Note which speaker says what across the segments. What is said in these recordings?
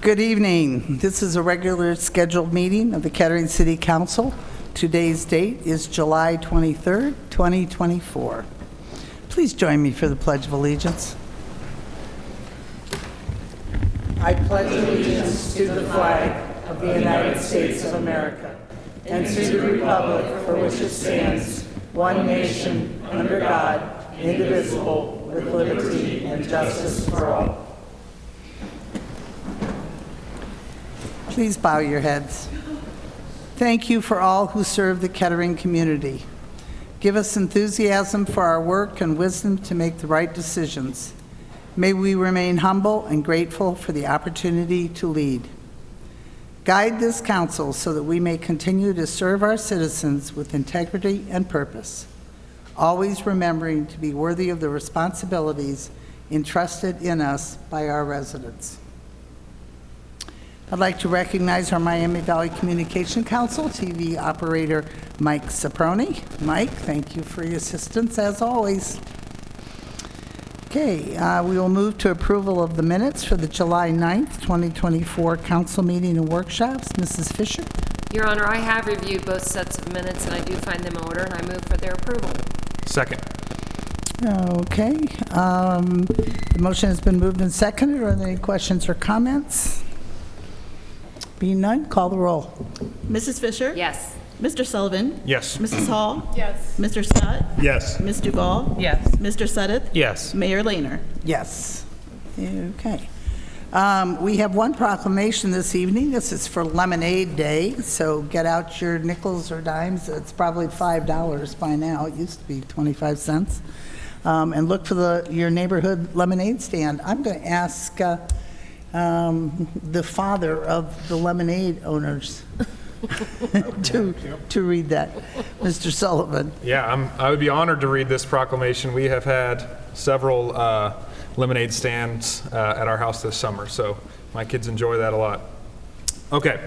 Speaker 1: Good evening. This is a regular scheduled meeting of the Kettering City Council. Today's date is July 23rd, 2024. Please join me for the Pledge of Allegiance. I pledge allegiance to the flag of the United States of America and to the republic for which it stands, one nation, under God, indivisible, with liberty and justice for all. Please bow your heads. Thank you for all who serve the Kettering community. Give us enthusiasm for our work and wisdom to make the right decisions. May we remain humble and grateful for the opportunity to lead. Guide this council so that we may continue to serve our citizens with integrity and purpose, always remembering to be worthy of the responsibilities entrusted in us by our residents. I'd like to recognize our Miami Valley Communication Council TV operator, Mike Saproni. Mike, thank you for your assistance as always. Okay, we will move to approval of the minutes for the July 9th, 2024 council meeting and workshops. Mrs. Fisher?
Speaker 2: Your Honor, I have reviewed both sets of minutes and I do find them in order, and I move for their approval.
Speaker 3: Second.
Speaker 1: Okay, the motion has been moved and seconded. Are there any questions or comments? Being none, call the roll.
Speaker 4: Mrs. Fisher?
Speaker 2: Yes.
Speaker 4: Mr. Sullivan?
Speaker 3: Yes.
Speaker 4: Mrs. Hall?
Speaker 2: Yes.
Speaker 4: Mr. Scott?
Speaker 3: Yes.
Speaker 4: Ms. Duvall?
Speaker 2: Yes.
Speaker 4: Mr. Suddeth?
Speaker 3: Yes.
Speaker 4: Mayor Lehner?
Speaker 1: Yes. Okay. We have one proclamation this evening. This is for Lemonade Day, so get out your nickels or dimes. It's probably $5 by now. It used to be 25 cents. And look for your neighborhood lemonade stand. I'm going to ask the father of the lemonade owners to read that. Mr. Sullivan.
Speaker 3: Yeah, I would be honored to read this proclamation. We have had several lemonade stands at our house this summer, so my kids enjoy that a lot. Okay,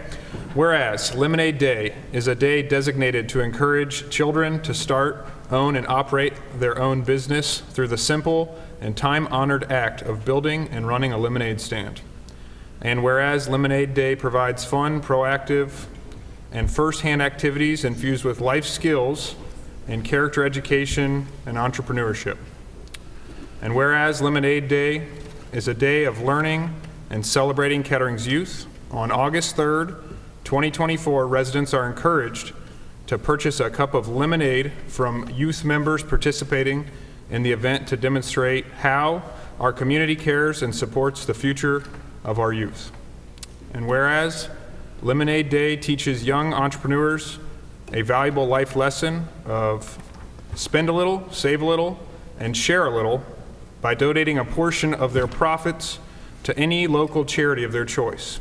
Speaker 3: whereas Lemonade Day is a day designated to encourage children to start, own, and operate their own business through the simple and time-honored act of building and running a lemonade stand. And whereas Lemonade Day provides fun, proactive, and first-hand activities infused with life skills and character education and entrepreneurship. And whereas Lemonade Day is a day of learning and celebrating Kettering's youth, on August 3rd, 2024, residents are encouraged to purchase a cup of lemonade from youth members participating in the event to demonstrate how our community cares and supports the future of our youth. And whereas Lemonade Day teaches young entrepreneurs a valuable life lesson of spend a little, save a little, and share a little by donating a portion of their profits to any local charity of their choice.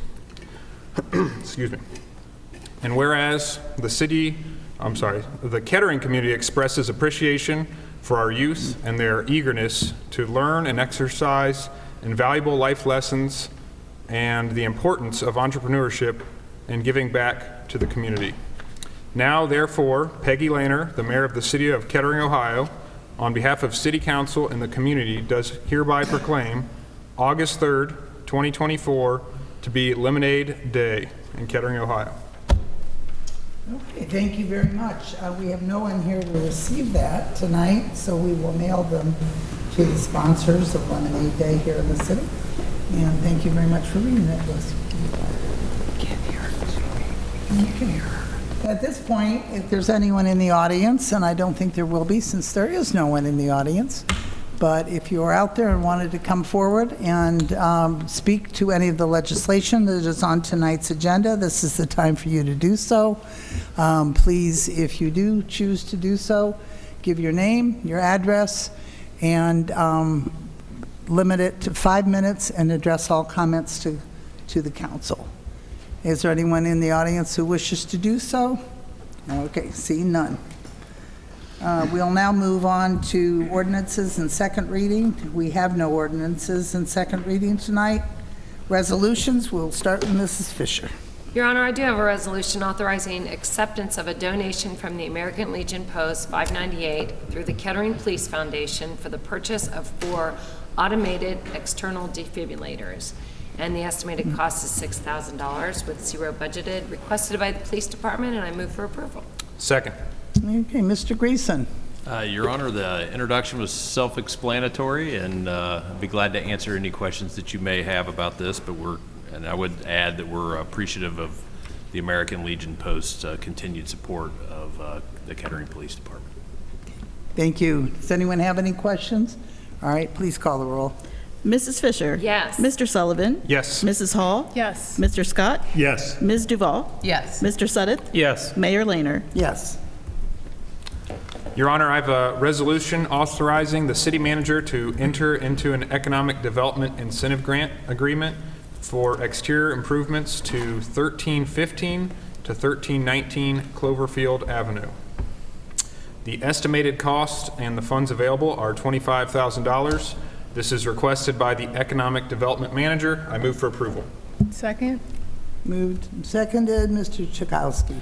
Speaker 3: Excuse me. And whereas the Kettering community expresses appreciation for our youth and their eagerness to learn and exercise invaluable life lessons and the importance of entrepreneurship and giving back to the community. Now, therefore, Peggy Lehner, the mayor of the city of Kettering, Ohio, on behalf of City Council and the community, does hereby proclaim August 3rd, 2024 to be Lemonade Day in Kettering, Ohio.
Speaker 1: Okay, thank you very much. We have no one here to receive that tonight, so we will mail them to the sponsors of Lemonade Day here in the city. And thank you very much for reading that, Liz. Can't hear her. You can hear her. At this point, if there's anyone in the audience, and I don't think there will be since there is no one in the audience, but if you are out there and wanted to come forward and speak to any of the legislation that is on tonight's agenda, this is the time for you to do so. Please, if you do choose to do so, give your name, your address, and limit it to 5 minutes and address all comments to the council. Is there anyone in the audience who wishes to do so? Okay, seeing none. We'll now move on to ordinances and second reading. We have no ordinances in second reading tonight. Resolutions, we'll start with Mrs. Fisher.
Speaker 2: Your Honor, I do have a resolution authorizing acceptance of a donation from the American Legion Post 598 through the Kettering Police Foundation for the purchase of 4 automated external defibrillators. and the estimated cost is $6,000 with zero budgeted, requested by the police department, and I move for approval.
Speaker 3: Second.
Speaker 1: Okay, Mr. Greason.
Speaker 5: Your Honor, the introduction was self-explanatory, and I'd be glad to answer any questions that you may have about this, and I would add that we're appreciative of the American Legion Post's continued support of the Kettering Police Department.
Speaker 1: Thank you. Does anyone have any questions? All right, please call the roll.
Speaker 4: Mrs. Fisher?
Speaker 2: Yes.
Speaker 4: Mr. Sullivan?
Speaker 3: Yes.
Speaker 4: Mrs. Hall?
Speaker 6: Yes.
Speaker 4: Mr. Scott?
Speaker 7: Yes.
Speaker 4: Ms. Duval?
Speaker 6: Yes.
Speaker 4: Mr. Suddeth?
Speaker 7: Yes.
Speaker 4: Mayor Laner?
Speaker 1: Yes.
Speaker 3: Your Honor, I have a resolution authorizing the city manager to enter into an economic development incentive grant agreement for exterior improvements to 1315 to 1319 Cloverfield Avenue. The estimated cost and the funds available are $25,000. This is requested by the economic development manager. I move for approval.
Speaker 6: Second?
Speaker 1: Moved and seconded. Mr. Chakowski.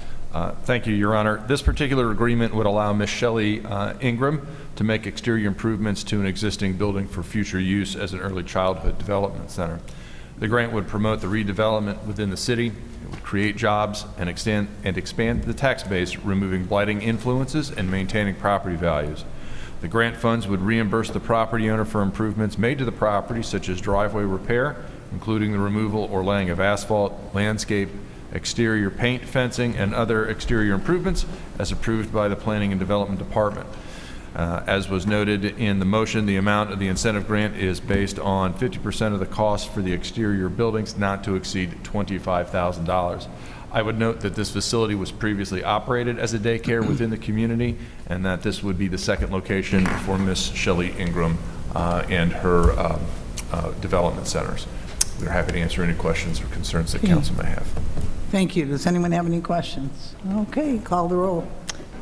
Speaker 8: Thank you, Your Honor. This particular agreement would allow Ms. Shelley Ingram to make exterior improvements to an existing building for future use as an early childhood development center. The grant would promote the redevelopment within the city. It would create jobs and expand the tax base, removing blighting influences and maintaining property values. The grant funds would reimburse the property owner for improvements made to the property, such as driveway repair, including the removal or laying of asphalt, landscape, exterior paint, fencing, and other exterior improvements as approved by the Planning and Development Department. As was noted in the motion, the amount of the incentive grant is based on 50% of the cost for the exterior buildings, not to exceed $25,000. I would note that this facility was previously operated as a daycare within the community, and that this would be the second location for Ms. Shelley Ingram and her development centers. We're happy to answer any questions or concerns that council may have.
Speaker 1: Thank you. Does anyone have any questions? Okay, call the roll.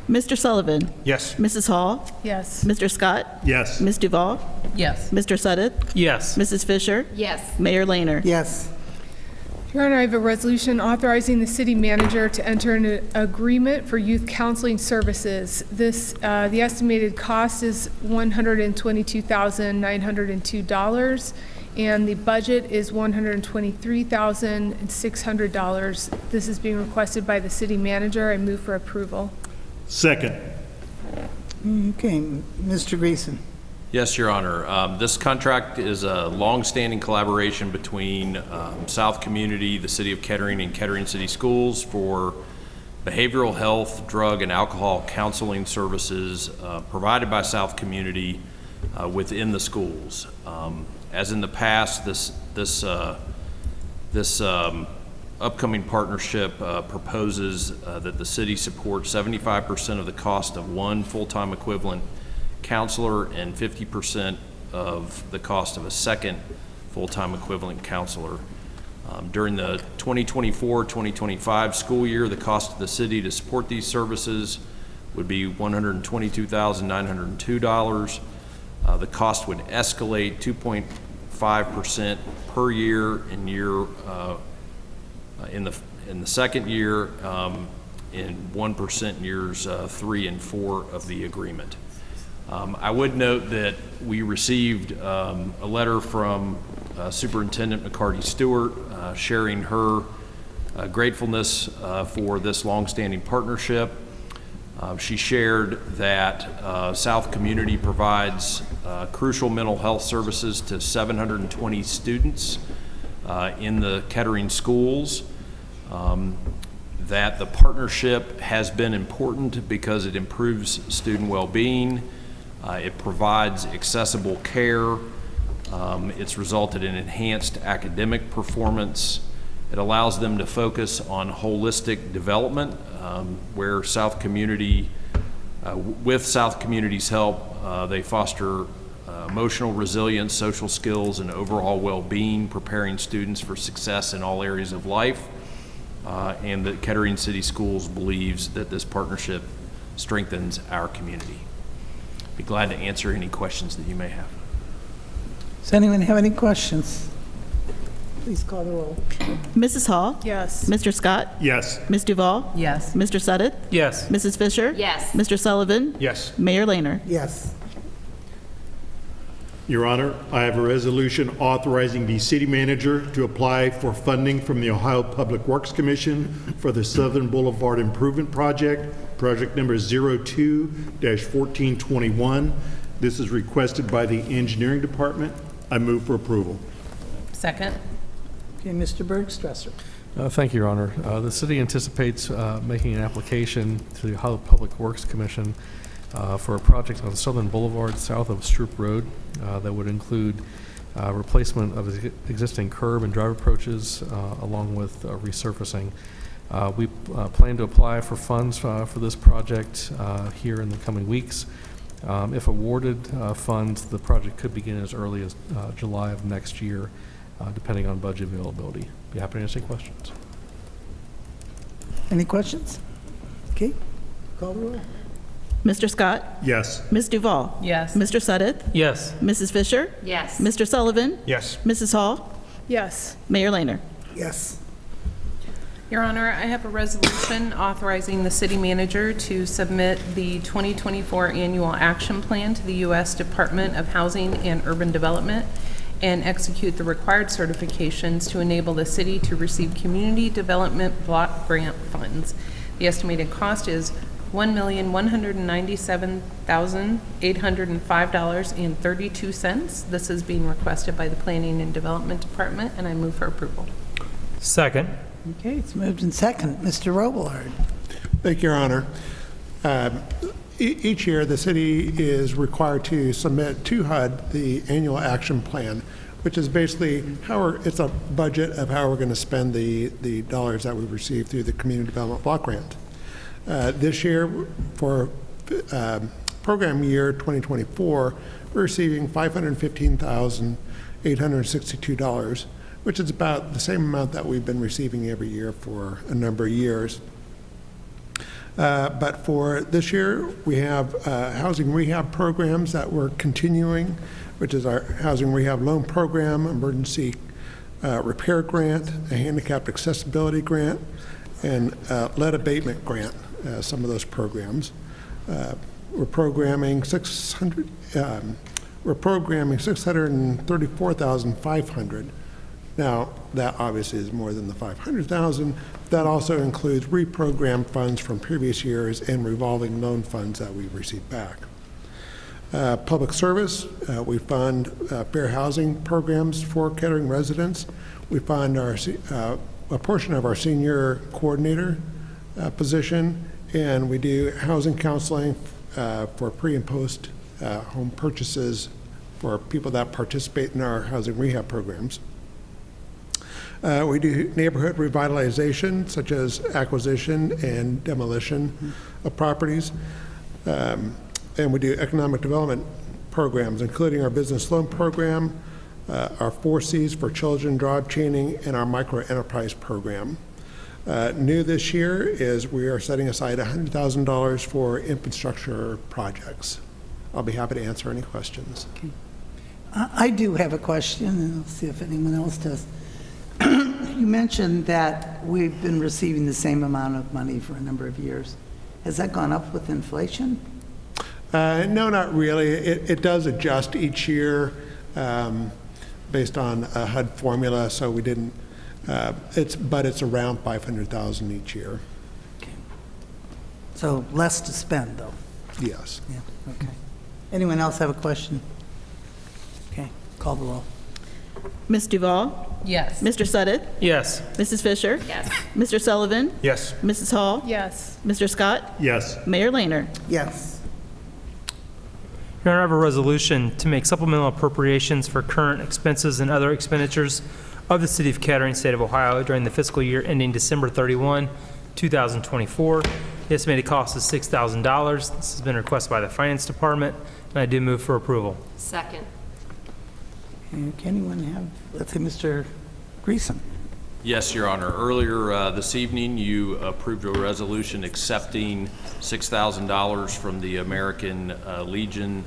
Speaker 4: Mr. Sullivan?
Speaker 3: Yes.
Speaker 4: Mrs. Hall?
Speaker 6: Yes.
Speaker 4: Mr. Scott?
Speaker 7: Yes.
Speaker 4: Ms. Duval?
Speaker 6: Yes.
Speaker 4: Mr. Suddeth?
Speaker 7: Yes.
Speaker 4: Mrs. Fisher?
Speaker 2: Yes.
Speaker 4: Mayor Laner?
Speaker 1: Yes.
Speaker 6: Your Honor, I have a resolution authorizing the city manager to enter an agreement for youth counseling services. The estimated cost is $122,902, and the budget is $123,600. This is being requested by the city manager. I move for approval.
Speaker 7: Second.
Speaker 1: Okay, Mr. Greason.
Speaker 5: Yes, Your Honor. This contract is a long-standing collaboration between South Community, the City of Kettering, and Kettering City Schools for behavioral health, drug, and alcohol counseling services provided by South Community within the schools. As in the past, this upcoming partnership proposes that the city support 75% of the cost of one full-time equivalent counselor and 50% of the cost of a second full-time equivalent counselor. During the 2024-2025 school year, the cost of the city to support these services would be $122,902. The cost would escalate 2.5% per year in the second year, and 1% in years 3 and 4 of the agreement. I would note that we received a letter from Superintendent McCarty Stewart sharing her gratefulness for this longstanding partnership. She shared that South Community provides crucial mental health services to 720 students in the Kettering schools. That the partnership has been important because it improves student well-being. It provides accessible care. It's resulted in enhanced academic performance. It allows them to focus on holistic development, where South Community, with South Community's help, they foster emotional resilience, social skills, and overall well-being, preparing students for success in all areas of life. And that Kettering City Schools believes that this partnership strengthens our community. Be glad to answer any questions that you may have.
Speaker 1: Does anyone have any questions? Please call the roll.
Speaker 4: Mrs. Hall?
Speaker 6: Yes.
Speaker 4: Mr. Scott?
Speaker 7: Yes.
Speaker 4: Ms. Duval?
Speaker 6: Yes.
Speaker 4: Mr. Suddeth?
Speaker 7: Yes.
Speaker 4: Mrs. Fisher?
Speaker 2: Yes.
Speaker 4: Mr. Sullivan?
Speaker 3: Yes.
Speaker 4: Mayor Laner?
Speaker 1: Yes.
Speaker 7: Your Honor, I have a resolution authorizing the city manager to apply for funding from the Ohio Public Works Commission for the Southern Boulevard Improvement Project, project number 02-1421. This is requested by the Engineering Department. I move for approval.
Speaker 9: Second.
Speaker 1: Okay, Mr. Bergstresser.
Speaker 10: Thank you, Your Honor. The city anticipates making an application to the Ohio Public Works Commission for a project on Southern Boulevard south of Stroop Road that would include replacement of existing curb and drive approaches along with resurfacing. We plan to apply for funds for this project here in the coming weeks. If awarded funds, the project could begin as early as July of next year, depending on budget availability. Be happy to answer any questions.
Speaker 1: Any questions? Okay, call the roll.
Speaker 4: Mr. Scott?
Speaker 7: Yes.
Speaker 4: Ms. Duval?
Speaker 9: Yes.
Speaker 4: Mr. Suddeth?
Speaker 10: Yes.
Speaker 4: Mrs. Fisher?
Speaker 2: Yes.
Speaker 4: Mr. Sullivan?
Speaker 3: Yes.
Speaker 4: Mrs. Hall?
Speaker 6: Yes.
Speaker 4: Mayor Lehner?
Speaker 1: Yes.
Speaker 9: Your Honor, I have a resolution authorizing the city manager to submit the 2024 annual action plan to the U.S. Department of Housing and Urban Development and execute the required certifications to enable the city to receive community development block grant funds. The estimated cost is $1,197,805.32. This is being requested by the Planning and Development Department, and I move for approval.
Speaker 10: Second.
Speaker 1: Okay, it's moved in second. Mr. Robillard.
Speaker 11: Thank you, Your Honor. Each year, the city is required to submit to HUD the annual action plan, which is basically it's a budget of how we're going to spend the dollars that we receive through the Community Development Block Grant. This year, for program year 2024, we're receiving $515,862, which is about the same amount that we've been receiving every year for a number of years. But for this year, we have housing rehab programs that we're continuing, which is our housing rehab loan program, emergency repair grant, a handicapped accessibility grant, and lead abatement grant, some of those programs. We're programming $634,500. Now, that obviously is more than the $500,000. That also includes reprogrammed funds from previous years and revolving loan funds that we received back. Public service, we fund fair housing programs for Kettering residents. We fund a portion of our senior coordinator position, and we do housing counseling for pre and post home purchases for people that participate in our housing rehab programs. We do neighborhood revitalization, such as acquisition and demolition of properties. And we do economic development programs, including our business loan program, our 4 Cs for children, job training, and our micro enterprise program. New this year is we are setting aside $100,000 for infrastructure projects. I'll be happy to answer any questions.
Speaker 1: Okay. I do have a question, and I'll see if anyone else does. You mentioned that we've been receiving the same amount of money for a number of years. Has that gone up with inflation?
Speaker 11: No, not really. It does adjust each year based on a HUD formula, so we didn't, but it's around $500,000 each year.
Speaker 1: Okay. So less to spend, though?
Speaker 11: Yes.
Speaker 1: Yeah, okay. Anyone else have a question? Okay, call the roll.
Speaker 4: Ms. Duval?
Speaker 9: Yes.
Speaker 4: Mr. Suddeth?
Speaker 10: Yes.
Speaker 4: Mrs. Fisher?
Speaker 2: Yes.
Speaker 4: Mr. Sullivan?
Speaker 3: Yes.
Speaker 4: Mrs. Hall?
Speaker 6: Yes.
Speaker 4: Mr. Scott?
Speaker 7: Yes.
Speaker 4: Mayor Lehner?
Speaker 1: Yes.
Speaker 12: Your Honor, I have a resolution to make supplemental appropriations for current expenses and other expenditures of the City of Kettering, State of Ohio during the fiscal year ending December 31, 2024. The estimated cost is $6,000. This has been requested by the Finance Department, and I do move for approval.
Speaker 2: Second.
Speaker 1: Okay, can anyone have, let's say, Mr. Greason?
Speaker 5: Yes, Your Honor. Earlier this evening, you approved a resolution accepting $6,000 from the American Legion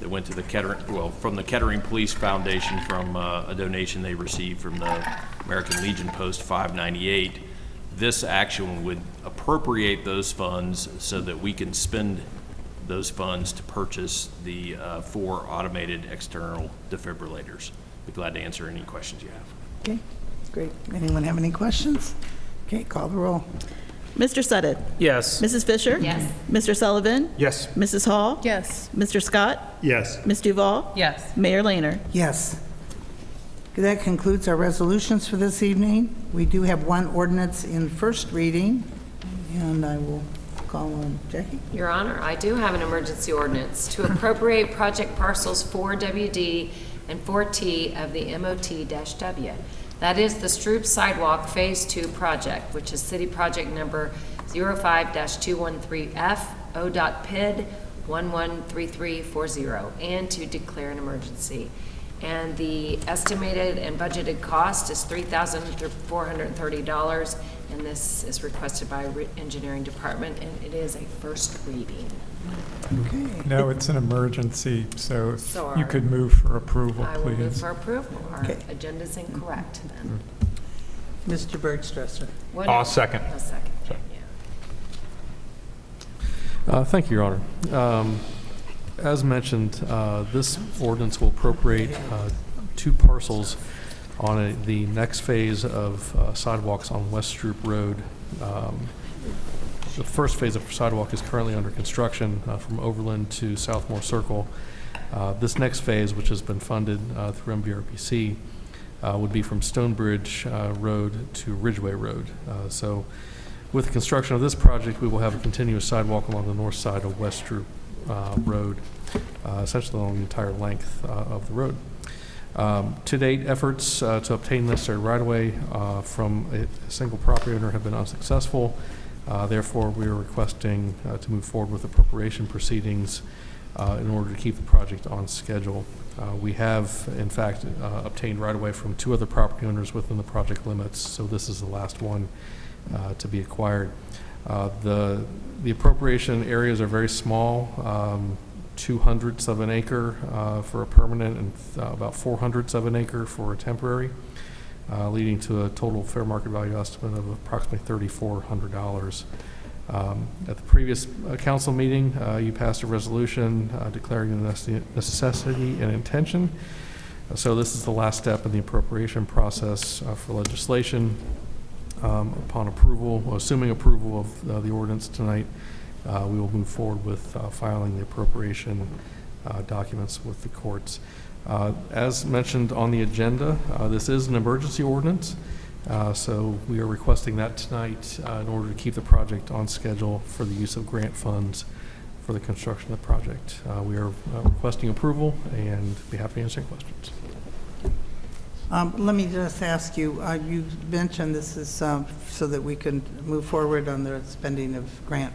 Speaker 5: that went to the Kettering, from the Kettering Police Foundation from a donation they received from the American Legion Post 598. This action would appropriate those funds so that we can spend those funds to purchase the 4 automated external defibrillators. Be glad to answer any questions you have.
Speaker 1: Okay, great. Anyone have any questions? Okay, call the roll.
Speaker 4: Mr. Sutton?
Speaker 12: Yes.
Speaker 4: Mrs. Fisher?
Speaker 2: Yes.
Speaker 4: Mr. Sullivan?
Speaker 3: Yes.
Speaker 4: Mrs. Hall?
Speaker 6: Yes.
Speaker 4: Mr. Scott?
Speaker 7: Yes.
Speaker 4: Ms. Duval?
Speaker 9: Yes.
Speaker 4: Mayor Laner?
Speaker 1: Yes. That concludes our resolutions for this evening. We do have one ordinance in first reading, and I will call on Jackie.
Speaker 2: Your Honor, I do have an emergency ordinance to appropriate project parcels 4WD and 4T of the MOT-W. That is the Stroop Sidewalk Phase 2 project, which is city project number 05-213F, ODOT-PID 113340, and to declare an emergency. And the estimated and budgeted cost is $3,430, and this is requested by Engineering Department, and it is a first reading.
Speaker 1: Okay.
Speaker 13: No, it's an emergency, so
Speaker 2: So
Speaker 13: if you
Speaker 2: our-
Speaker 13: could move for approval,
Speaker 2: I will move
Speaker 13: please.
Speaker 2: for approval. Our
Speaker 1: Okay.
Speaker 2: agenda's incorrect then.
Speaker 1: Mr. Bergstresser.
Speaker 2: What-
Speaker 3: I'll second.
Speaker 2: I'll second, yeah.
Speaker 10: Thank you, Your Honor. As mentioned, this ordinance will appropriate 2 parcels on the next phase of sidewalks on West Stroop Road. The first phase of sidewalk is currently under construction from Overland to Southmore Circle. This next phase, which has been funded through MVRPC, would be from Stonebridge Road to Ridgeway Road. So with the construction of this project, we will have a continuous sidewalk along the north side of West Stroop Road, essentially along the entire length of the road. To date, efforts to obtain necessary right-of-way from a single property owner have been unsuccessful. Therefore, we are requesting to move forward with appropriation proceedings in order to keep the project on schedule. We have, in fact, obtained right-of-way from 2 other property owners within the project limits, so this is the last one to be acquired. The appropriation areas are very small, 200ths of an acre for a permanent and about 400ths of an acre for a temporary, leading to a total fair market value estimate of approximately $3,400. At the previous council meeting, you passed a resolution declaring the necessity and intention. So this is the last step in the appropriation process for legislation. Upon approval, assuming approval of the ordinance tonight, we will move forward with filing the appropriation documents with the courts. As mentioned on the agenda, this is an emergency ordinance, so we are requesting that tonight in order to keep the project on schedule for the use of grant funds for the construction of the project. We are requesting approval and be happy to answer any questions.
Speaker 1: Let me just ask you, you mentioned this is so that we can move forward on the spending of grant.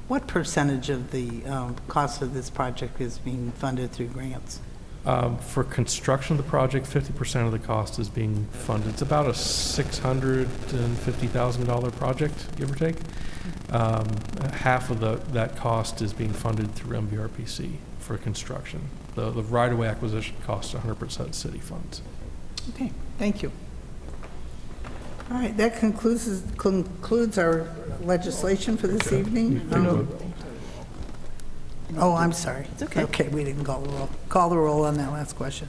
Speaker 1: What percentage of the cost of this project is being funded through grants?
Speaker 10: For construction of the project, 50% of the cost is being funded. It's about a $650,000 project, give or take. Half of that cost is being funded through MVRPC for construction. The right-of-way acquisition costs 100% city funds.
Speaker 1: Okay, thank you. All right, that concludes our legislation for this evening. Oh, I'm sorry.
Speaker 4: It's okay.
Speaker 1: Okay, we didn't call the roll. Call the roll on that last question.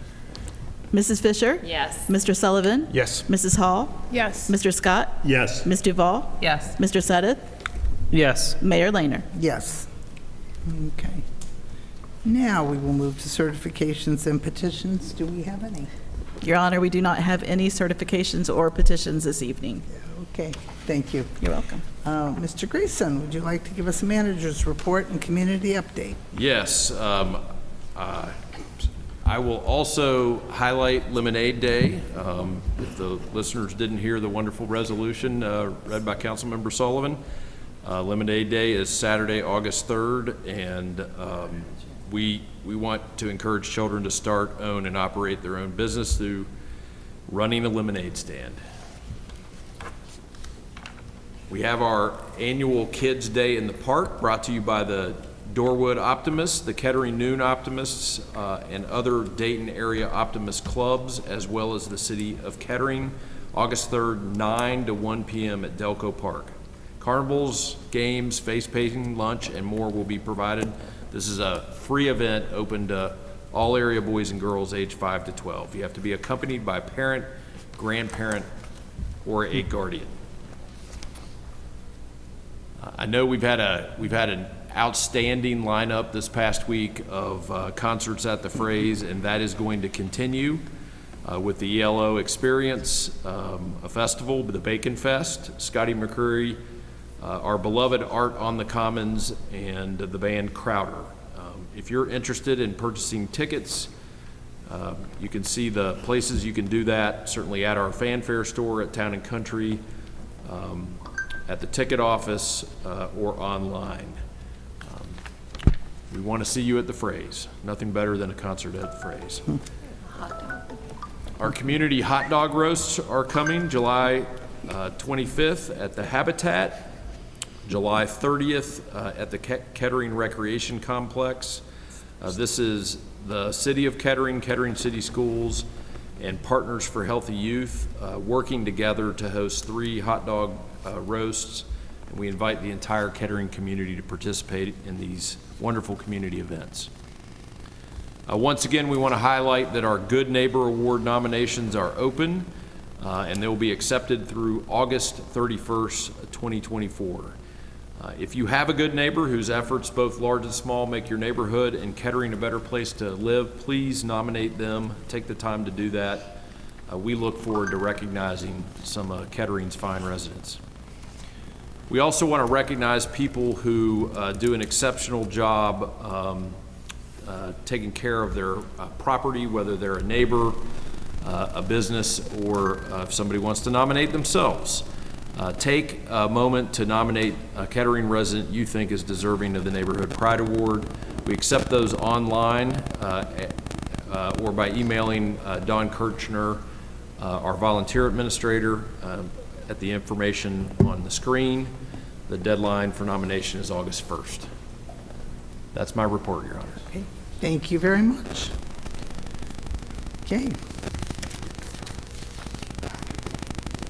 Speaker 4: Mrs. Fisher?
Speaker 2: Yes.
Speaker 4: Mr. Sullivan?
Speaker 3: Yes.
Speaker 4: Mrs. Hall?
Speaker 6: Yes.
Speaker 4: Mr. Scott?
Speaker 7: Yes.
Speaker 4: Ms. Duval?
Speaker 9: Yes.
Speaker 4: Mr. Sutton?
Speaker 12: Yes.
Speaker 4: Mayor Laner?
Speaker 1: Yes. Okay. Now we will move to certifications and petitions. Do we have any?
Speaker 4: Your Honor, we do not have any certifications or petitions this evening.
Speaker 1: Okay, thank you.
Speaker 4: You're welcome.
Speaker 1: Mr. Grayson, would you like to give us a manager's report and community update?
Speaker 5: Yes. I will also highlight Lemonade Day. If the listeners didn't hear the wonderful resolution read by Councilmember Sullivan, Lemonade Day is Saturday, August 3rd, and we want to encourage children to start, own, and operate their own business through running a lemonade stand. We have our annual Kids Day in the Park, brought to you by the Dorwood Optimists, the Kettering Noon Optimists, and other Dayton area Optimist clubs, as well as the City of Kettering, August 3rd, 9 to 1 p.m. at Delco Park. Carnivals, games, face painting, lunch, and more will be provided. This is a free event open to all area boys and girls age 5 to 12. You have to be accompanied by a parent, grandparent, or a guardian. I know we've had an outstanding lineup this past week of concerts at the Phrase, and that is going to continue with the ELO Experience, a festival, the Bacon Fest, Scotty McCreery, our beloved Art on the Commons, and the band Crowder. If you're interested in purchasing tickets, you can see the places you can do that, certainly at our fanfare store at Town and Country, at the ticket office, or online. We want to see you at the Phrase. Nothing better than a concert at the Phrase. Our community hot dog roasts are coming July 25th at the Habitat, July 30th at the Kettering Recreation Complex. This is the City of Kettering, Kettering City Schools, and Partners for Healthy Youth working together to host 3 hot dog roasts, and we invite the entire Kettering community to participate in these wonderful community events. Once again, we want to highlight that our Good Neighbor Award nominations are open, and they will be accepted through August 31st, 2024. If you have a good neighbor whose efforts, both large and small, make your neighborhood and Kettering a better place to live, please nominate them. Take the time to do that. We look forward to recognizing some of Kettering's fine residents. We also want to recognize people who do an exceptional job taking care of their property, whether they're a neighbor, a business, or if somebody wants to nominate themselves. Take a moment to nominate a Kettering resident you think is deserving of the Neighborhood Pride Award. We accept those online or by emailing Don Kirchner, our volunteer administrator, at the information on the screen. The deadline for nomination is August 1st. That's my report, Your Honor.
Speaker 1: Okay. Thank you very much. Okay.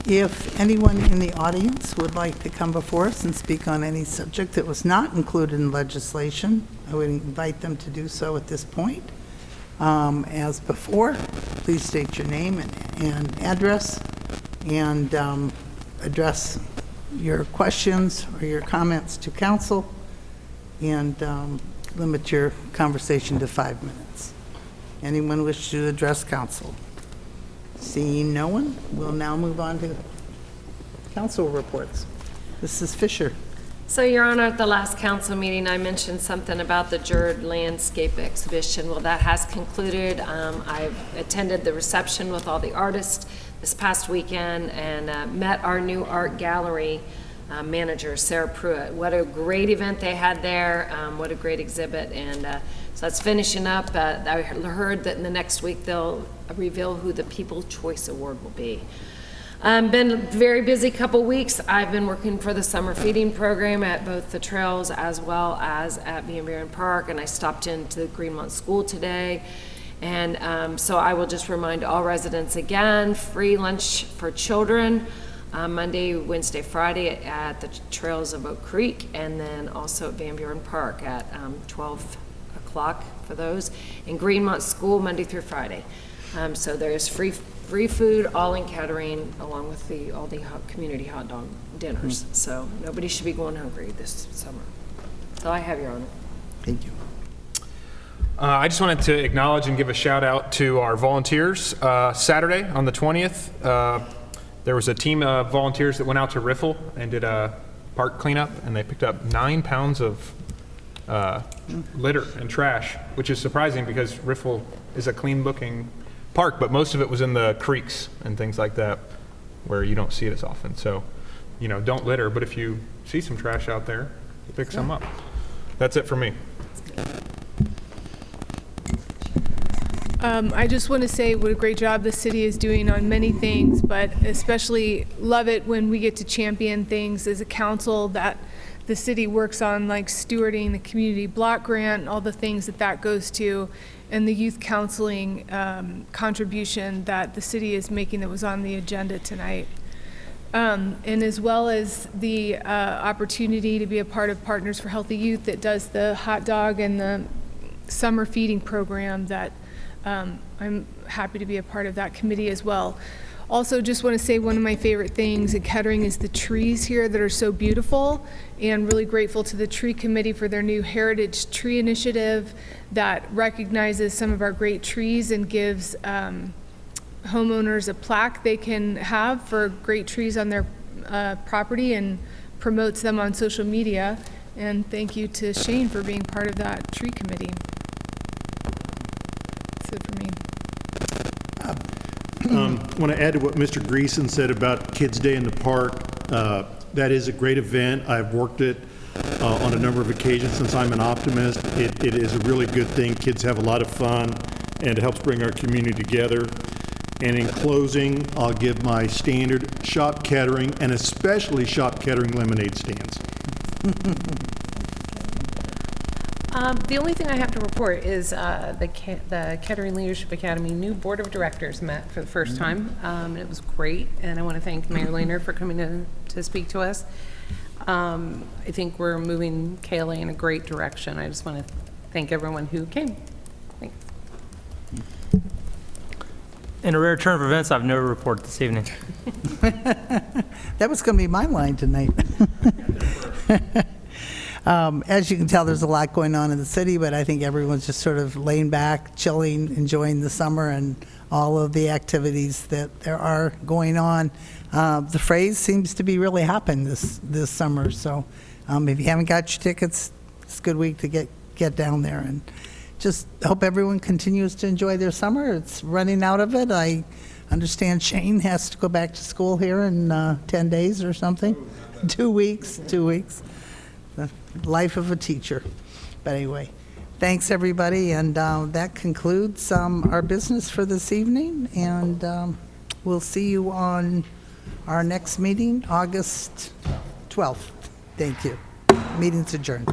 Speaker 1: If anyone in the audience would like to come before us and speak on any subject that was not included in legislation, I would invite them to do so at this point. As before, please state your name and address, and address your questions or your comments to council, and limit your conversation to 5 minutes. Anyone wish to address council? Seeing no one, we'll now move on to council reports. Mrs. Fisher.
Speaker 2: So, Your Honor, at the last council meeting, I mentioned something about the Jerd Landscape Exhibition. Well, that has concluded. I attended the reception with all the artists this past weekend and met our new art gallery manager, Sarah Pruitt. What a great event they had there. What a great exhibit. And so that's finishing up. I heard that in the next week they'll reveal who the People's Choice Award will be. Been a very busy couple weeks. I've been working for the summer feeding program at both the trails as well as at Van Buren Park, and I stopped into the Greenmont School today. And so I will just remind all residents again, free lunch for children, Monday, Wednesday, Friday at the trails of Oak Creek, and then also at Van Buren Park at 12 o'clock for those. In Greenmont School, Monday through Friday. So there's free food, all in Kettering, along with all the community hot dog dinners. So nobody should be going hungry this summer. So I have, Your Honor.
Speaker 1: Thank you.
Speaker 3: I just wanted to acknowledge and give a shout out to our volunteers. Saturday on the 20th, there was a team of volunteers that went out to Riffle and did a park cleanup, and they picked up 9 pounds of litter and trash, which is surprising because Riffle is a clean-looking park, but most of it was in the creeks and things like that where you don't see it as often. So, you know, don't litter, but if you see some trash out there, pick some up. That's it for me.
Speaker 6: I just want to say what a great job the city is doing on many things, but especially love it when we get to champion things as a council that the city works on, like stewarding the community block grant, all the things that goes to, and the youth counseling contribution that the city is making that was on the agenda tonight. and as well as the opportunity to be a part of Partners for Healthy Youth that does the hot dog and the summer feeding program that I'm happy to be a part of that committee as well. Also, just want to say one of my favorite things at Kettering is the trees here that are so beautiful, and really grateful to the tree committee for their new heritage tree initiative that recognizes some of our great trees and gives homeowners a plaque they can have for great trees on their property and promotes them on social media. And thank you to Shane for being part of that tree committee. That's it for me.
Speaker 7: I want to add to what Mr. Greason said about Kids Day in the Park. That is a great event. I've worked it on a number of occasions since I'm an optimist. It is a really good thing. Kids have a lot of fun, and it helps bring our community together. And in closing, I'll give my standard Shop Kettering, and especially Shop Kettering lemonade stands.
Speaker 9: The only thing I have to report is the Kettering Leadership Academy new board of directors met for the first time. And it was great, and I want to thank Mayor Lehner for coming to speak to us. I think we're moving KLA in a great direction. I just want to thank everyone who came. Thanks.
Speaker 12: In a rare turn of events, I have no report this evening.
Speaker 1: That was going to be my line tonight. As you can tell, there's a lot going on in the city, but I think everyone's just sort of laying back, chilling, enjoying the summer and all of the activities that there are going on. The phrase seems to be really hopping this summer, so if you haven't got your tickets, it's a good week to get down there. And just hope everyone continues to enjoy their summer. It's running out of it. I understand Shane has to go back to school here in 10 days or something. 2 weeks. The life of a teacher. But anyway, thanks everybody, and that concludes our business for this evening, and we'll see you on our next meeting, August 12th. Thank you. Meeting's adjourned.